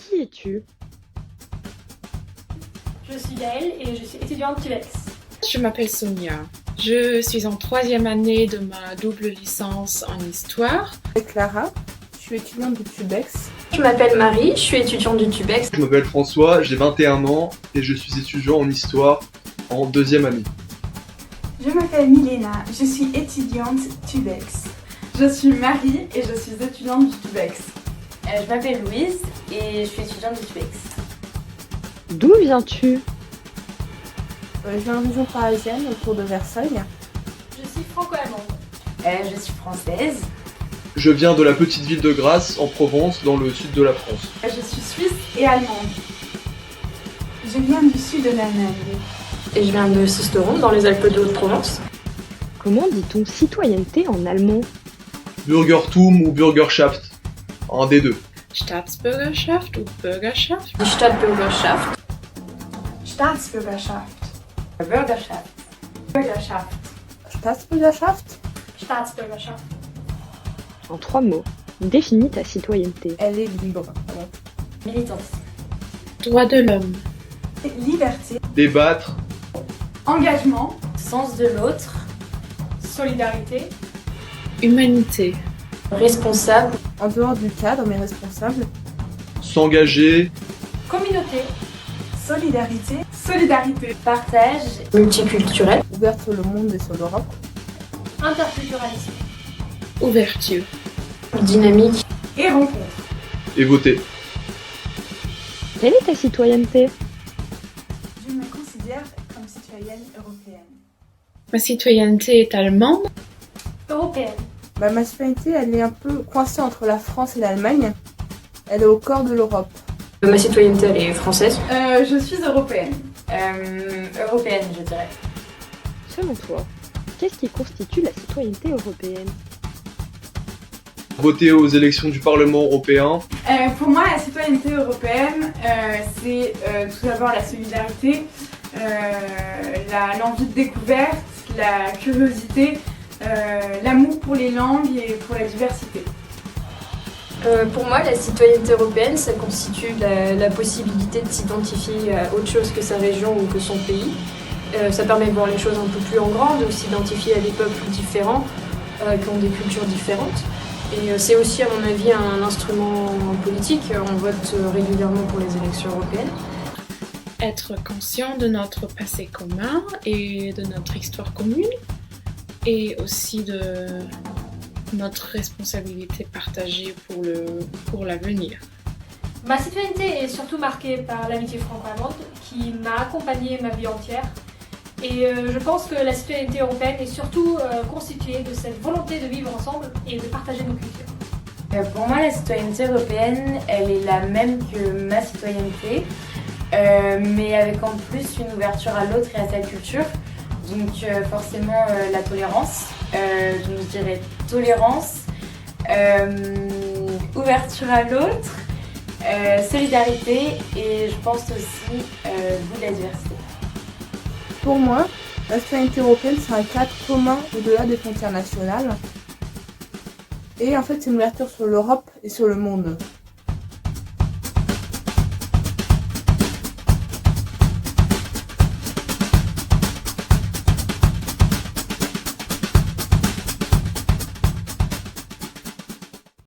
Qui es-tu? Je suis Gaëlle et je suis étudiante TUBEX. Je m'appelle Sonia. Je suis en 3e année de ma double licence en histoire. Je m'appelle Clara, je suis étudiante du TUBEX. Je m'appelle Marie, je suis étudiante du TUBEX. Je m'appelle François, j'ai 21 ans et je suis étudiant en histoire en 2e année. Je m'appelle Milena, je suis étudiante TUBEX. Je suis Marie et je suis étudiante du TUBEX. Je m'appelle Louise et je suis étudiante du TUBEX. D'où viens-tu? Je viens en région parisienne, autour de Versailles. Je suis franco-allemande. Je suis française. Je viens de la petite ville de Grasse en Provence, dans le sud de la France. Je suis suisse et allemande. Je viens du sud de l'Allemagne. Et je viens de Sisteron, dans les Alpes de Haute-Provence. Comment dit-on citoyenneté en allemand? Bürgertum ou Bürgerschaft, un des deux. Staatsbürgerschaft ou Bürgerschaft? Die Stadtbürgerschaft. Staatsbürgerschaft. Bürgerschaft. Bürgerschaft. Staatsbürgerschaft. Staatsbürgerschaft. En 3 mots, définis ta citoyenneté. Elle est libre. Militantisme. Droits de l'homme. Liberté. Débattre, Engagement. Sens de l'autre. Solidarité. Humanité. Responsable. En dehors du cadre, mais responsable. s'engager, Communauté. Solidarité. Solidarité. Partage. Multiculturel. Ouverte sur le monde et sur l'Europe. Interculturalisme. Ouverture. Dynamique. Et rencontre. et voter. Quelle est ta citoyenneté? Je me considère comme citoyenne européenne. Ma citoyenneté est allemande. Européenne. Ma citoyenneté, elle est un peu coincée entre la France et l'Allemagne. Elle est au cœur de l'Europe. Ma citoyenneté, elle est française. Je suis européenne. Européenne, je dirais. Selon toi, qu'est-ce qui constitue la citoyenneté européenne? Voter aux élections du Parlement européen, Pour moi, la citoyenneté européenne, c'est tout d'abord la solidarité, l'envie de découverte, la curiosité, l'amour pour les langues et pour la diversité. Pour moi, la citoyenneté européenne, ça constitue la possibilité de s'identifier à autre chose que sa région ou que son pays. Ça permet de voir les choses un peu plus en grand, de s'identifier à des peuples différents, qui ont des cultures différentes. Et c'est aussi, à mon avis, un instrument politique. On vote régulièrement pour les élections européennes. Être conscient de notre passé commun et de notre histoire commune. Et aussi de notre responsabilité partagée pour l'avenir. Ma citoyenneté est surtout marquée par l'amitié franco-allemande qui m'a accompagnée ma vie entière. Et je pense que la citoyenneté européenne est surtout constituée de cette volonté de vivre ensemble et de partager nos cultures. Pour moi, la citoyenneté européenne, elle est la même que ma citoyenneté, mais avec en plus une ouverture à l'autre et à sa culture. Donc forcément la tolérance, donc je dirais tolérance, ouverture à l'autre, solidarité et je pense aussi goût de la diversité. Pour moi, la citoyenneté européenne, c'est un cadre commun au-delà des frontières nationales. Et en fait, c'est une ouverture sur l'Europe et sur le monde.